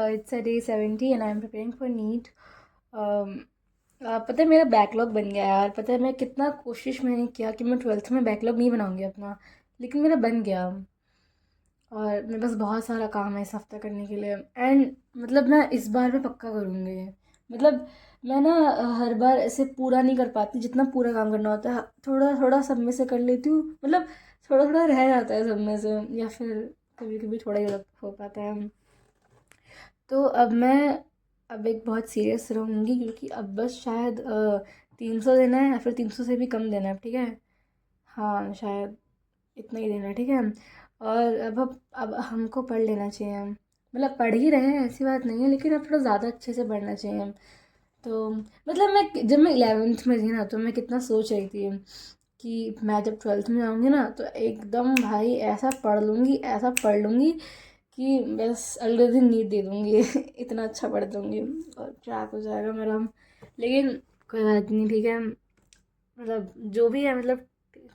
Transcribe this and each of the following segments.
It's a day 70 and I'm preparing for NEET. पता है मेरा बैकलॉग बन गया यार। पता है मैं कितना कोशिश मैंने किया कि मैं 12th में बैकलॉग नहीं बनाऊंगी अपना, लेकिन मेरा बन गया। और मेरे पास बहुत सारा काम है इस हफ्ते करने के लिए। एंड मतलब मैं इस बार में पक्का करूँगी। मतलब मैं ना हर बार ऐसे पूरा नहीं कर पाती जितना पूरा काम करना होता है। थोड़ा थोड़ा सब में से कर लेती हूँ, मतलब थोड़ा थोड़ा रह जाता है सब में से, या फिर कभी कभी थोड़ा ही हो पाता है। तो अब एक बहुत सीरियस रहूँगी, क्योंकि अब बस शायद 300 देना है या फिर 300 से भी कम देना है, ठीक है। हाँ शायद इतना ही देना है, ठीक है। और अब हमको पढ़ लेना चाहिए। मतलब पढ़ ही रहे हैं, ऐसी बात नहीं है, लेकिन अब थोड़ा ज़्यादा अच्छे से पढ़ना चाहिए। तो मतलब मैं जब मैं 11th में थी ना, तो मैं कितना सोच रही थी कि मैं जब 12th में आऊँगी ना, तो एकदम भाई ऐसा पढ़ लूँगी, ऐसा पढ़ लूँगी कि बस अगले दिन नीट दे दूँगी। इतना अच्छा पढ़ दूँगी और क्रैक हो जाएगा मेरा। लेकिन कोई बात नहीं, ठीक है। मतलब जो भी है, मतलब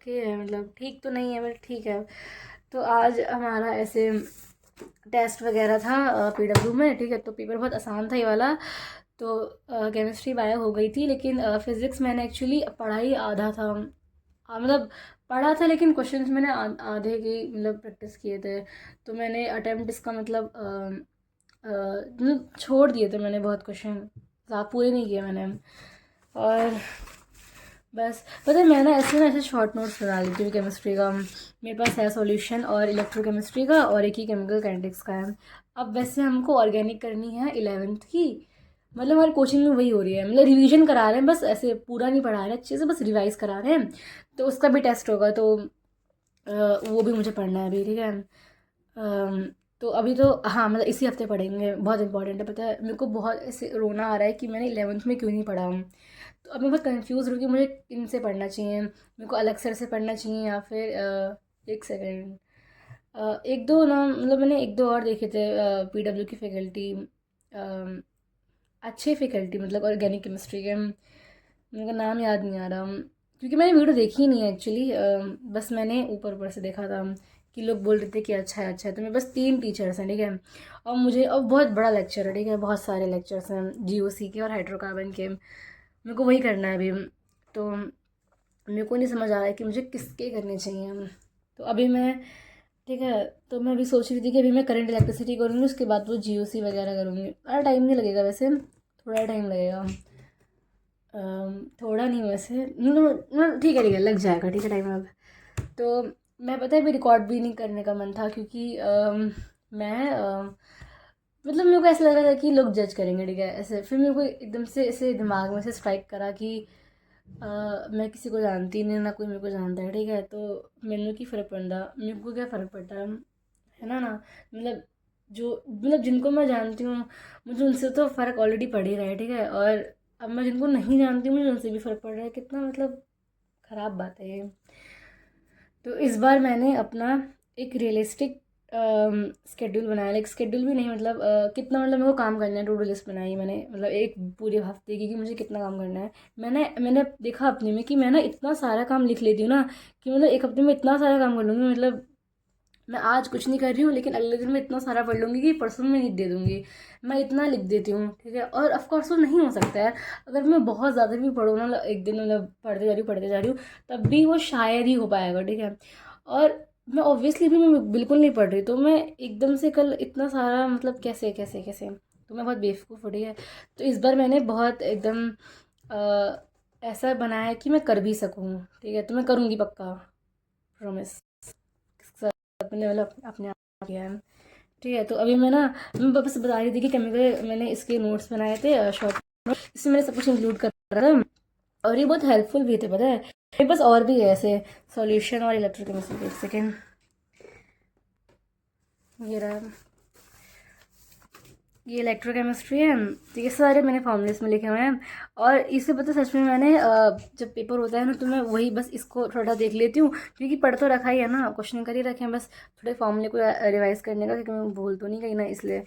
ठीक है, मतलब ठीक तो नहीं है बट ठीक है। तो आज हमारा ऐसे टेस्ट वगैरह था पीडब्ल्यू में, ठीक है। तो पेपर बहुत आसान था ये वाला। तो केमिस्ट्री बायो हो गई थी, लेकिन फिज़िक्स मैंने एक्चुअली पढ़ा ही आधा था। मतलब पढ़ा था, लेकिन क्वेश्चंस मैंने आधे की मतलब प्रैक्टिस किए थे। तो मैंने अटेम्प्ट इसका मतलब छोड़ दिए थे मैंने बहुत क्वेश्चन, पूरे नहीं किए मैंने। और बस पता है मैं ना ऐसे शॉर्ट नोट्स बना लेती हूँ केमिस्ट्री का। मेरे पास है सॉल्यूशन और इलेक्ट्रोकेमिस्ट्री का, और एक ही केमिकल काइनेटिक्स का है। अब वैसे हमको ऑर्गेनिक करनी है 11th की। मतलब हमारी कोचिंग में वही हो रही है, मतलब रिवीजन करा रहे हैं, बस ऐसे पूरा नहीं पढ़ा रहे हैं अच्छे से, बस रिवाइज करा रहे हैं। तो उसका भी टेस्ट होगा, तो वो भी मुझे पढ़ना है अभी, ठीक है। तो अभी तो हाँ, मतलब इसी हफ्ते पढ़ेंगे, बहुत इंपॉर्टेंट है। पता है मेरे को बहुत ऐसे रोना आ रहा है कि मैंने 11th में क्यों नहीं पढ़ा। तो अब मैं बहुत कंफ्यूज हूँ कि मुझे इनसे पढ़ना चाहिए, मेरे को अलग सर से पढ़ना चाहिए, या फिर एक सेकेंड, एक दो ना, मतलब मैंने एक दो और देखे थे पीडब्ल्यू की फैकल्टी, अच्छे फैकल्टी, मतलब ऑर्गेनिक केमिस्ट्री के। उनका नाम याद नहीं आ रहा, क्योंकि मैंने वीडियो देखी ही नहीं है एक्चुअली। बस मैंने ऊपर ऊपर से देखा था कि लोग बोल रहे थे कि अच्छा है अच्छा है। तो मेरे बस 3 टीचर्स हैं, ठीक है। और मुझे और बहुत बड़ा लेक्चर है, ठीक है, बहुत सारे लेक्चर्स हैं जीओसी के और हाइड्रोकार्बन के। मेरे को वही करना है अभी। तो मेरे को नहीं समझ आ रहा है कि मुझे किसके करने चाहिए। तो अभी मैं, ठीक है, तो मैं अभी सोच रही थी कि अभी मैं करंट इलेक्ट्रिसिटी करूँगी, उसके बाद वो जीओसी वगैरह करूँगी। ज़्यादा टाइम नहीं लगेगा वैसे, थोड़ा टाइम लगेगा। थोड़ा नहीं वैसे, ठीक है ठीक है, लग जाएगा, ठीक है, टाइम अब। तो मैं, पता है, भी रिकॉर्ड भी नहीं करने का मन था, क्योंकि मैं मतलब मेरे को ऐसा लग रहा था कि लोग जज करेंगे, ठीक है। ऐसे फिर मेरे को एकदम से ऐसे दिमाग में से स्ट्राइक करा कि मैं किसी को जानती नहीं, ना कोई मेरे को जानता है, ठीक है। तो मैंने की फ़र्क पड़ता, मेरे को क्या फ़र्क पड़ता है ना। मतलब जो, मतलब जिनको मैं जानती हूँ, मुझे उनसे तो फ़र्क ऑलरेडी पड़ ही रहा है, ठीक है। और अब मैं जिनको नहीं जानती हूँ, मुझे उनसे भी फ़र्क पड़ रहा है। कितना मतलब ख़राब बात है ये। तो इस बार मैंने अपना एक रियलिस्टिक स्केड्यूल बनाया, लाइक स्केड्यूल भी नहीं, मतलब कितना, मतलब मेरे को काम करना है, टू डू लिस्ट बनाई मैंने, मतलब एक पूरे हफ्ते की कि मुझे कितना काम करना है। मैंने देखा अपने में कि मैं ना इतना सारा काम लिख लेती हूँ ना, कि मतलब एक हफ्ते में इतना सारा काम कर लूँगी। मतलब मैं आज कुछ नहीं कर रही हूँ, लेकिन अगले दिन मैं इतना सारा पढ़ लूँगी कि परसों में नीट दे दूँगी। मैं इतना लिख देती हूँ, ठीक है। और ऑफ कोर्स वो नहीं हो सकता है, अगर मैं बहुत ज़्यादा भी पढ़ूँ ना, मतलब एक दिन मतलब पढ़ते जा रही हूँ, तब भी वो शायद ही हो पाएगा, ठीक है। और मैं ऑब्वियसली भी मैं बिल्कुल नहीं पढ़ रही, तो मैं एकदम से कल इतना सारा, मतलब कैसे कैसे कैसे, तो मैं बहुत बेवकूफ़ हो, ठीक है। तो इस बार मैंने बहुत एकदम ऐसा बनाया है कि मैं कर भी सकूँ, ठीक है। तो मैं करूँगी पक्का, प्रॉमिस। अपने मतलब अपने आप किया है, ठीक है। तो अभी मैं बस बता रही थी कि केमिकल मैंने इसके नोट्स बनाए थे, शॉर्ट नोट, इसमें मैंने सब कुछ इंक्लूड कर रहा था। और ये बहुत हेल्पफुल भी थे, पता है। मेरे पास और भी है ऐसे सॉल्यूशन और इलेक्ट्रोकेमिस्ट्री। एक सेकेंड, ये रहा, ये इलेक्ट्रोकेमिस्ट्री है। तो ये सारे मैंने फॉर्मूले में लिखे हुए हैं। और इससे पता, सच में मैंने जब पेपर होता है ना, तो मैं वही बस इसको थोड़ा देख लेती हूँ, क्योंकि पढ़ तो रखा ही है ना, क्वेश्चन कर ही रखे हैं, बस थोड़े फॉर्मूले को रिवाइज करने का, क्योंकि मैं भूल तो नहीं गई ना, इसलिए।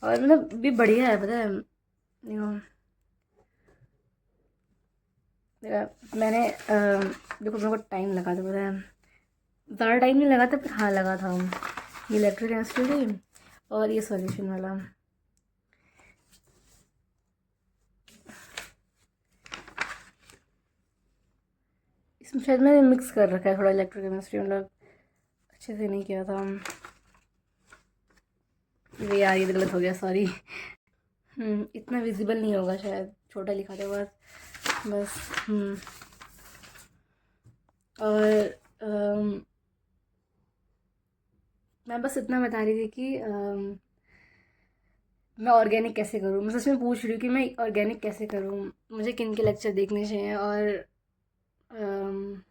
और मतलब भी बढ़िया है, पता है। मैंने देखो, मेरे को टाइम लगा था, पता है, ज़्यादा टाइम नहीं लगा था, हाँ लगा था। ये इलेक्ट्रिक केमिस्ट्री थी और ये सॉल्यूशन वाला। इसमें शायद मैंने मिक्स कर रखा है थोड़ा इलेक्ट्रोकेमिस्ट्री, मतलब अच्छे से नहीं किया था। ये यार ये गलत हो गया, सॉरी। इतना विजिबल नहीं होगा शायद, छोटा लिखा था बस बस। और मैं बस इतना बता रही थी कि मैं ऑर्गेनिक कैसे करूँ। मैं सच में पूछ रही हूँ कि मैं ऑर्गेनिक कैसे करूँ, मुझे किन के लेक्चर देखने चाहिए। और अम,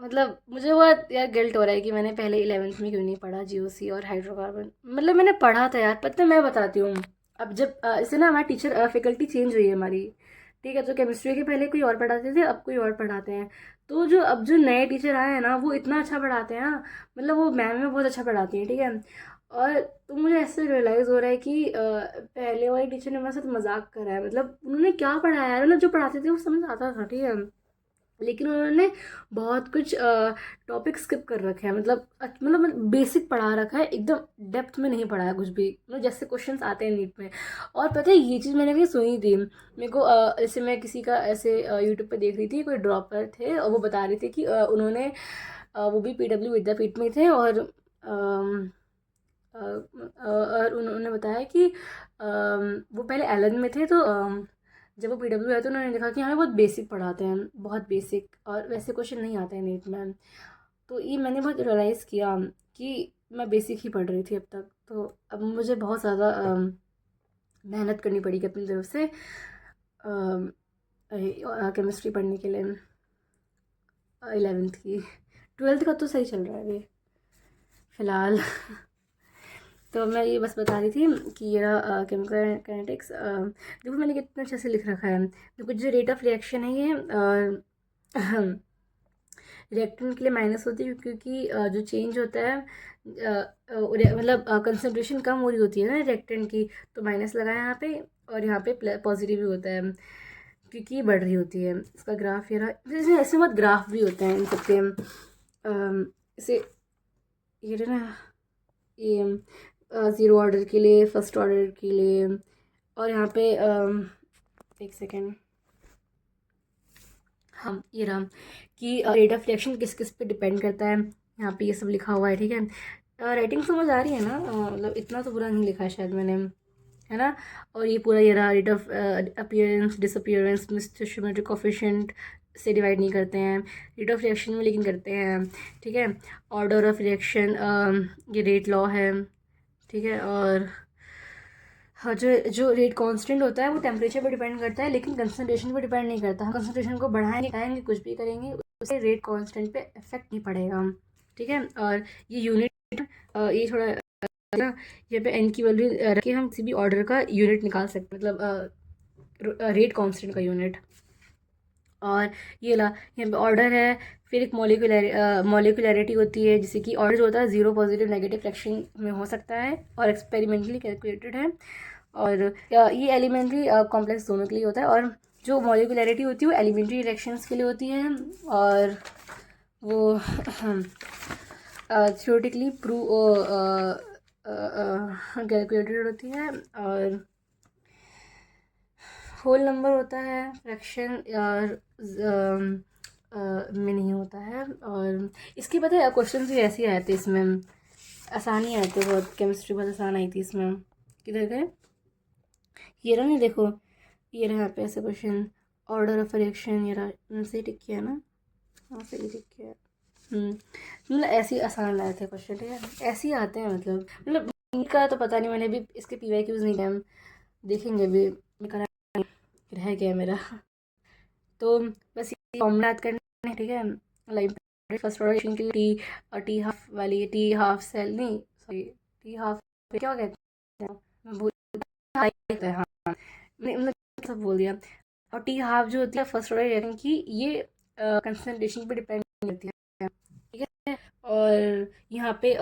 मतलब मुझे बहुत यार गिल्ट हो रहा है कि मैंने पहले 11वीं में क्यों नहीं पढ़ा जीओसी और हाइड्रोकार्बन। मतलब मैंने पढ़ा था यार, पता है, मैं बताती हूँ। अब जब इससे ना हमारी टीचर फैकल्टी चेंज हुई है हमारी, ठीक है। तो केमिस्ट्री के पहले कोई और पढ़ाते थे, अब कोई और पढ़ाते हैं। तो जो अब जो नए टीचर आए हैं ना, वो इतना अच्छा पढ़ाते हैं ना, मतलब वो मैम में बहुत अच्छा पढ़ाती हैं, ठीक है। और तो मुझे ऐसे रियलाइज़ हो रहा है कि पहले वाली टीचर ने मेरे साथ मजाक करा है। मतलब उन्होंने क्या पढ़ाया है, मतलब जो पढ़ाते थे वो समझ आता था, ठीक है, लेकिन उन्होंने बहुत कुछ टॉपिक स्किप कर रखे हैं। मतलब बेसिक पढ़ा रखा है, एकदम डेप्थ में नहीं पढ़ाया कुछ भी, मतलब जैसे क्वेश्चंस आते हैं नीट में। और पता है ये चीज़ मैंने कहीं सुनी थी, मेरे को ऐसे मैं किसी का ऐसे यूट्यूब पे देख रही थी, कोई ड्रॉपर थे और वो बता रहे थे कि उन्होंने वो भी पीडब्ल्यू विद्यापीठ में थे। और और उन्होंने बताया कि वो पहले एलन में थे। तो जब वो पीडब्ल्यू आए तो उन्होंने देखा कि हमें बहुत बेसिक पढ़ाते हैं, बहुत बेसिक, और वैसे क्वेश्चन नहीं आते हैं नीट में। तो ये मैंने बहुत रियलाइज़ किया कि मैं बेसिक ही पढ़ रही थी अब तक। तो अब मुझे बहुत ज़्यादा मेहनत करनी पड़ेगी अपनी तरफ से केमिस्ट्री पढ़ने के लिए। 11वीं की, 12वीं का तो सही चल रहा है अभी फ़िलहाल। तो मैं ये बस बता रही थी कि ये रहा केमिकल काइनेटिक्स। देखो मैंने कितना अच्छे से लिख रखा है। देखो जो रेट ऑफ रिएक्शन है ये रिएक्टेंट के लिए माइनस होती है, क्योंकि जो चेंज होता है मतलब कंसनट्रेशन कम हो रही होती है ना रिएक्टेंट की, तो माइनस लगा है यहाँ पे। और यहाँ पे पॉजिटिव भी होता है क्योंकि बढ़ रही होती है। इसका ग्राफ ये रहा। जैसे ऐसे बहुत ग्राफ भी होते हैं इन सबके, इसे ये रहा ना, ये ज़ीरो ऑर्डर के लिए, फर्स्ट ऑर्डर के लिए। और यहाँ पे एक सेकेंड, हाँ ये रहा कि रेट ऑफ रिएक्शन किस किस पे डिपेंड करता है। यहाँ पे ये सब लिखा हुआ है, ठीक है। राइटिंग समझ आ रही है ना, मतलब इतना तो बुरा नहीं लिखा है शायद मैंने, है ना। और ये पूरा ये रहा, rate of appearance, disappearance, stoichiometric coefficient से डिवाइड नहीं करते हैं, रेट ऑफ रिएक्शन में लेकिन करते हैं, ठीक है। ऑर्डर ऑफ रिएक्शन ये रेट लॉ है, ठीक है। और हाँ, जो जो रेट कांस्टेंट होता है वो टेम्परेचर पे डिपेंड करता है, लेकिन कंसंट्रेशन पे डिपेंड नहीं करता। हम कंसंट्रेशन को बढ़ाएंगे, घटाएंगे, कुछ भी करेंगे, उससे रेट कांस्टेंट पे इफेक्ट नहीं पड़ेगा, ठीक है। और ये यूनिट ये थोड़ा ना, यहाँ पे एन की वैल्यू रख के हम किसी भी ऑर्डर का यूनिट निकाल सकते हैं, मतलब रेट कांस्टेंट का यूनिट। और ये ला, यहाँ पे ऑर्डर है, फिर एक मॉलिकुलरिटी होती है, जैसे कि ऑर्डर जो होता है जीरो पॉजिटिव नेगेटिव फ्रैक्शन में हो सकता है और एक्सपेरिमेंटली कैलकुलेटेड है। और ये एलिमेंट्री कॉम्प्लेक्स दोनों के लिए होता है। और जो मॉलिकुलरिटी होती है वो एलिमेंट्री रिएक्शंस के लिए होती है, और वो थियोरेटिकली कैलकुलेटेड होती है। और होल नंबर होता है, फ्रैक्शन में नहीं होता है। और इसके पता है क्वेश्चन भी ऐसे ही आए थे इसमें, आसान ही आए थे बहुत, केमिस्ट्री बहुत आसान आई थी इसमें। किधर गए, ये रहा नहीं, देखो ये रहा यहाँ पे ऐसे क्वेश्चन, ऑर्डर ऑफ रिएक्शन, ये रहा, मैंने सही टिक किया ना, हाँ सही टिक किया। मतलब ऐसे ही आसान आए थे क्वेश्चन, ठीक है, ऐसे ही आते हैं। मतलब इनका तो पता नहीं, मैंने भी इसके पीवाई क्यूज नहीं टाइम देखेंगे अभी, रह गया मेरा। तो बस ये फॉर्मूला याद करना है, ठीक है। लाइक फर्स्ट ऑर्डर के लिए टी हाफ वाली, टी हाफ सेल नहीं, सॉरी, टी हाफ क्या कहते हैं, मैं भूल, हाँ मैंने सब बोल दिया। और टी हाफ जो होती है फर्स्ट ऑर्डर रिएक्शन की, ये कंसंट्रेशन पे डिपेंड करती है, ठीक है। और यहाँ पे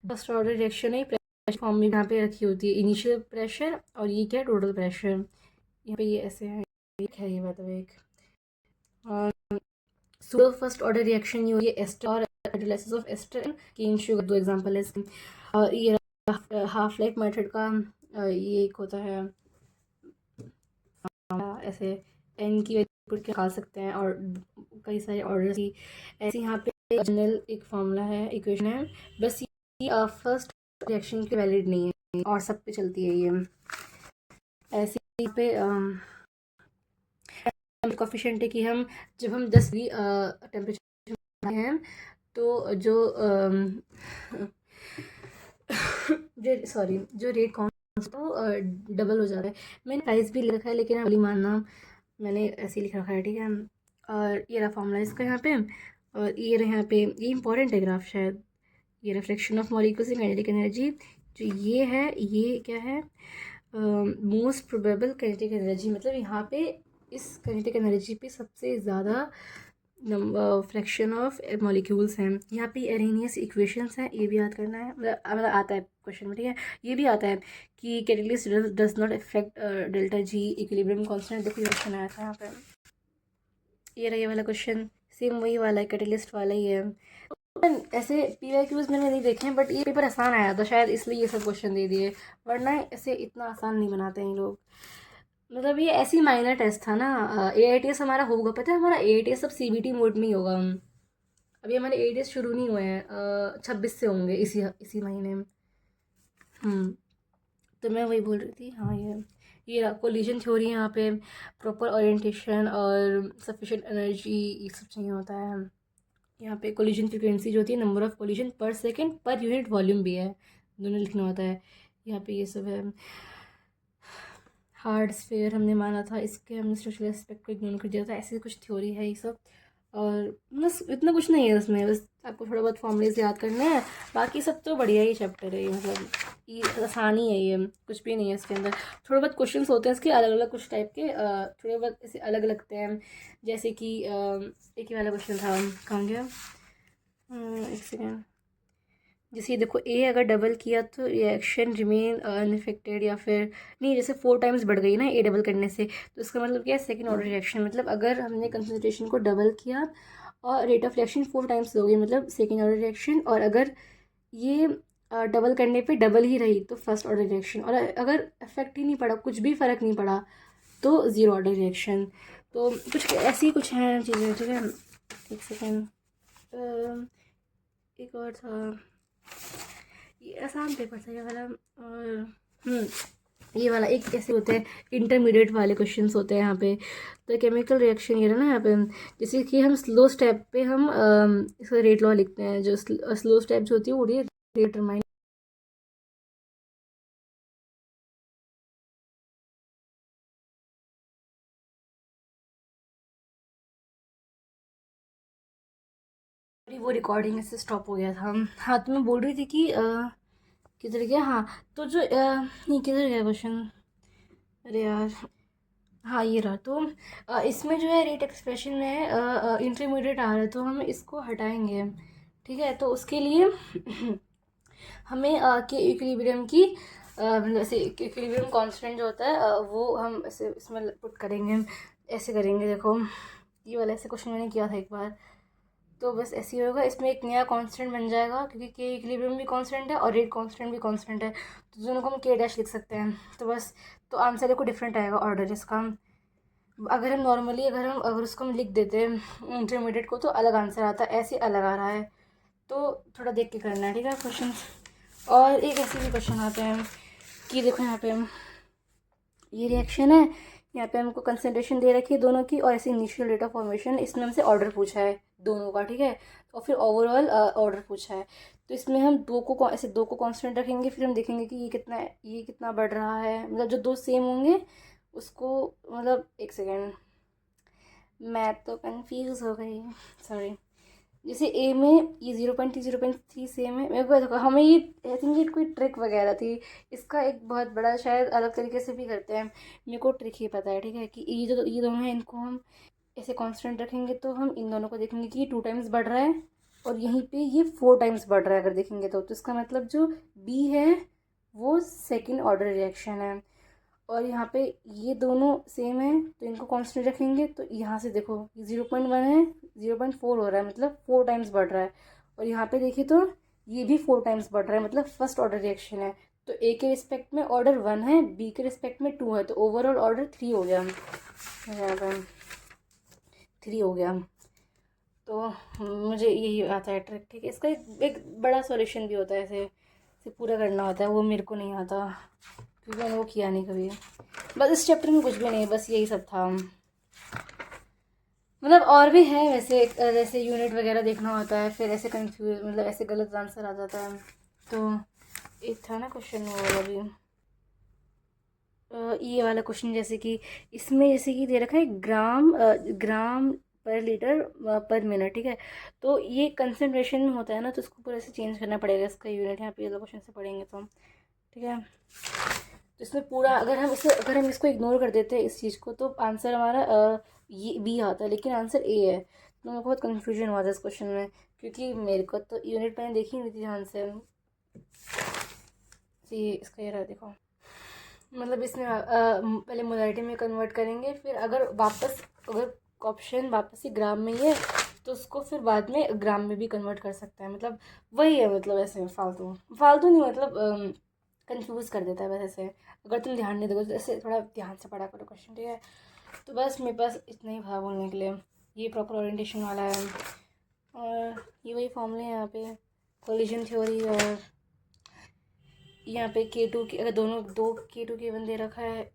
फर्स्ट ऑर्डर रिएक्शन है, प्रेशर फॉर्म में यहाँ पे रखी होती है, इनिशियल प्रेशर, और ये क्या है, टोटल प्रेशर। यहाँ पे ये ऐसे है, ये मतलब एक। और सुडो फर्स्ट ऑर्डर रिएक्शन ये होगी एस्टर और hydrolysis of ester cane sugar, दो एग्जांपल है इसके। और ये हाफ लाइफ मेथड का ये एक होता है ऐसे एन की पुट के खा सकते हैं और कई सारे ऑर्डर्स की। ऐसे यहाँ पे जनरल एक फॉर्मूला है, इक्वेशन है, बस ये फर्स्ट रिएक्शन के वैलिड नहीं है और सब पे चलती है ये। ऐसे यहाँ पे कोफिशिएंट है कि हम जब हम 10 डिग्री टेम्परेचर हैं तो जो रेट कौन तो डबल हो जाता है। मैंने प्राइस भी लिख रखा है लेकिन आप मानना मैंने ऐसे ही लिख रखा है, ठीक है। और ये रहा फॉर्मूला इसका यहाँ पे, और ये रहा यहाँ पे, ये इंपॉर्टेंट है ग्राफ शायद, ये reflection of molecules in kinetic energy. जो ये है ये क्या है, मोस्ट प्रोबेबल काइनेटिक एनर्जी, मतलब यहाँ पे इस काइनेटिक एनर्जी पे सबसे ज़्यादा फ्रैक्शन ऑफ मॉलिक्यूल्स हैं। यहाँ पे एरेनियस इक्वेशंस हैं, ये भी याद करना है, मतलब आता है क्वेश्चन में, ठीक है। ये भी आता है कि catalyst does not affect delta G equilibrium constant. देखो ये क्वेश्चन आया था यहाँ पे, ये रहा ये वाला क्वेश्चन, सेम वही वाला है, कैटेलिस्ट वाला ही है। ऐसे PYQs मैंने नहीं देखे हैं, बट ये पेपर आसान आया था शायद इसलिए ये सब क्वेश्चन दे दिए, वरना ऐसे इतना आसान नहीं बनाते हैं लोग। मतलब ये ऐसी माइनर टेस्ट था ना। AITS हमारा होगा, पता है हमारा AITS सब CBT मोड में ही होगा। अभी हमारे AITS शुरू नहीं हुए हैं, 26 से होंगे इसी महीने में। तो मैं वही बोल रही थी, हाँ ये कोलिजन थ्योरी, यहाँ पे प्रॉपर ओरिएंटेशन और सफिशिएंट एनर्जी ये सब चाहिए होता है। यहाँ पे कोलिजन फ्रिक्वेंसी जो होती है, नंबर ऑफ कोलिजन पर सेकेंड पर यूनिट वॉल्यूम भी है, दोनों लिखना होता है। यहाँ पे ये सब है। हार्ड स्फीयर हमने माना था, इसके हमने स्ट्रक्चरल एस्पेक्ट को इग्नोर कर दिया था, ऐसी कुछ थ्योरी है ये सब। और बस इतना कुछ नहीं है उसमें, बस आपको थोड़ा बहुत फॉर्मूलेज याद करने हैं, बाकी सब तो बढ़िया ही चैप्टर है ये, मतलब ये आसानी है, ये कुछ भी नहीं है इसके अंदर। थोड़े बहुत क्वेश्चंस होते हैं इसके अलग अलग, कुछ टाइप के थोड़े बहुत ऐसे अलग लगते हैं, जैसे कि एक ही वाला क्वेश्चन था, कहाँ गया, एक सेकेंड, जैसे देखो A अगर डबल किया तो रिएक्शन रिमेन अनइफेक्टेड, या फिर नहीं, जैसे 4 टाइम्स बढ़ गई ना A डबल करने से, तो इसका मतलब क्या है, सेकंड ऑर्डर रिएक्शन। मतलब अगर हमने कंसंट्रेशन को डबल किया और रेट ऑफ रिएक्शन 4 टाइम्स हो गई, मतलब सेकंड ऑर्डर रिएक्शन, और अगर ये डबल करने पे डबल ही रही तो फर्स्ट ऑर्डर रिएक्शन, और अगर इफेक्ट ही नहीं पड़ा, कुछ भी फ़र्क नहीं पड़ा, तो ज़ीरो ऑर्डर रिएक्शन। तो कुछ ऐसी कुछ हैं चीज़ें, ठीक है। एक सेकेंड, एक और था, ये आसान पेपर था ये वाला। और ये वाला एक कैसे होते हैं, इंटरमीडिएट वाले क्वेश्चंस होते हैं यहाँ पे। तो केमिकल रिएक्शन ये रहा ना यहाँ पे, जैसे कि हम स्लो स्टेप पे हम इसका रेट लॉ लिखते हैं, जो स्लो स्टेप जो होती है वो रेट डिटरमाइन, वो रिकॉर्डिंग ऐसे स्टॉप हो गया था। हाँ तो मैं बोल रही थी कि किधर गया, हाँ तो जो नहीं किधर गया क्वेश्चन, अरे यार, हाँ ये रहा। तो इसमें जो है रेट एक्सप्रेशन में इंटरमीडिएट आ रहा है, तो हम इसको हटाएंगे, ठीक है। तो उसके लिए हमें के इक्विलिब्रियम की मतलब ऐसे इक्विलिब्रियम कांस्टेंट जो होता है वो हम ऐसे इसमें पुट करेंगे, ऐसे करेंगे। देखो ये वाला ऐसे क्वेश्चन मैंने किया था एक बार, तो बस ऐसे ही होगा, इसमें एक नया कांस्टेंट बन जाएगा, क्योंकि के इक्विलिब्रियम भी कांस्टेंट है और रेट कांस्टेंट भी कांस्टेंट है, तो दोनों को हम के डैश लिख सकते हैं। तो बस, तो आंसर देखो डिफरेंट आएगा ऑर्डर इसका। अगर हम नॉर्मली अगर उसको हम लिख देते हैं इंटरमीडिएट को, तो अलग आंसर आता है, ऐसे अलग आ रहा है, तो थोड़ा देख के करना है, ठीक है क्वेश्चन। और एक ऐसे भी क्वेश्चन आते हैं कि देखो यहाँ पे हम, ये रिएक्शन है, यहाँ पे हमको कंसंट्रेशन दे रखी है दोनों की, और ऐसे इनिशियल रेट ऑफ फॉर्मेशन, इसमें हमसे ऑर्डर पूछा है दोनों का, ठीक है, और फिर ओवरऑल ऑर्डर पूछा है। तो इसमें हम ऐसे दो को कांस्टेंट रखेंगे, फिर हम देखेंगे कि ये कितना बढ़ रहा है, मतलब जो दो सेम होंगे उसको, मतलब एक सेकेंड, मैं तो कंफ्यूज हो गई, सॉरी। जैसे ए में ये 0.3 सेम है, मेरे को देखो, हमें ये आई थिंक ये कोई ट्रिक वगैरह थी, इसका एक बहुत बड़ा शायद अलग तरीके से भी करते हैं, मेरे को ट्रिक ही पता है, ठीक है। कि ये दोनों हैं, इनको हम ऐसे कांस्टेंट रखेंगे, तो हम इन दोनों को देखेंगे कि ये 2 टाइम्स बढ़ रहा है, और यहीं पे ये 4 टाइम्स बढ़ रहा है अगर देखेंगे तो इसका मतलब जो बी है वो सेकेंड ऑर्डर रिएक्शन है। और यहाँ पे ये दोनों सेम है, तो इनको कांस्टेंट रखेंगे, तो यहाँ से देखो ये 0.1 है, 0.4 हो रहा है, मतलब 4 टाइम्स बढ़ रहा है। और यहाँ पे देखिए तो ये भी 4 टाइम्स बढ़ रहा है, मतलब फर्स्ट ऑर्डर रिएक्शन है। तो ए के रिस्पेक्ट में ऑर्डर 1 है, बी के रिस्पेक्ट में 2 है, तो ओवरऑल ऑर्डर 3 हो गया यहाँ पर। 3 हो गया। तो मुझे यही आता है ट्रिक, ठीक है। इसका एक बड़ा सॉल्यूशन भी होता है, ऐसे इसे पूरा करना होता है, वो मेरे को नहीं आता क्योंकि मैंने वो किया नहीं कभी। बस इस चैप्टर में कुछ भी नहीं, बस यही सब था। मतलब और भी है वैसे, जैसे यूनिट वगैरह देखना होता है, फिर ऐसे कंफ्यूज, मतलब ऐसे गलत आंसर आ जाता है। तो एक था ना क्वेश्चन वो वाला भी, ये वाला क्वेश्चन, जैसे कि इसमें जैसे कि दे रखा है ग्राम, ग्राम पर लीटर पर मिनट, ठीक है। तो ये कंसंट्रेशन में होता है ना, तो इसको पूरा से चेंज करना पड़ेगा इसका यूनिट, यहाँ पे ये क्वेश्चन से पढ़ेंगे तो, ठीक है। तो इसमें पूरा अगर हम इसको इग्नोर कर देते हैं इस चीज़ को, तो आंसर हमारा ये बी आता है, लेकिन आंसर ए है। तो मेरे को बहुत कन्फ्यूजन हुआ था इस क्वेश्चन में, क्योंकि मेरे को तो यूनिट मैंने देखी नहीं थी ध्यान से। ये इसका ये रहा, देखो। मतलब इसमें पहले मोलारिटी में कन्वर्ट करेंगे, फिर अगर ऑप्शन वापस ही ग्राम में ही है, तो उसको फिर बाद में ग्राम में भी कन्वर्ट कर सकते हैं। मतलब वही है, मतलब ऐसे फालतू फालतू नहीं, मतलब कंफ्यूज कर देता है बस ऐसे। अगर तुम ध्यान नहीं दोगे तो ऐसे थोड़ा ध्यान से पढ़ा करो क्वेश्चन, ठीक है। तो बस मेरे पास इतना ही था बोलने के लिए। ये प्रॉपर ओरिएंटेशन वाला है, और ये वही फॉर्मूले हैं यहाँ पे, कोलिजन थ्योरी। और यहाँ पे K2 की, अगर दोनों दो K2 के वन दे रखा है।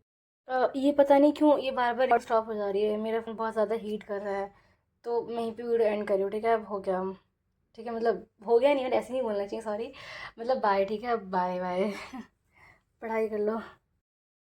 ये पता नहीं क्यों ये बार बार स्टॉप हो जा रही है, मेरा फोन बहुत ज़्यादा हीट कर रहा है। तो मैं यहीं पे वीडियो एंड कर रही हूँ, ठीक है। अब हो गया, ठीक है, मतलब हो गया नहीं, ऐसे नहीं बोलना चाहिए, सॉरी। मतलब बाय, ठीक है, बाय बाय। पढ़ाई कर लो।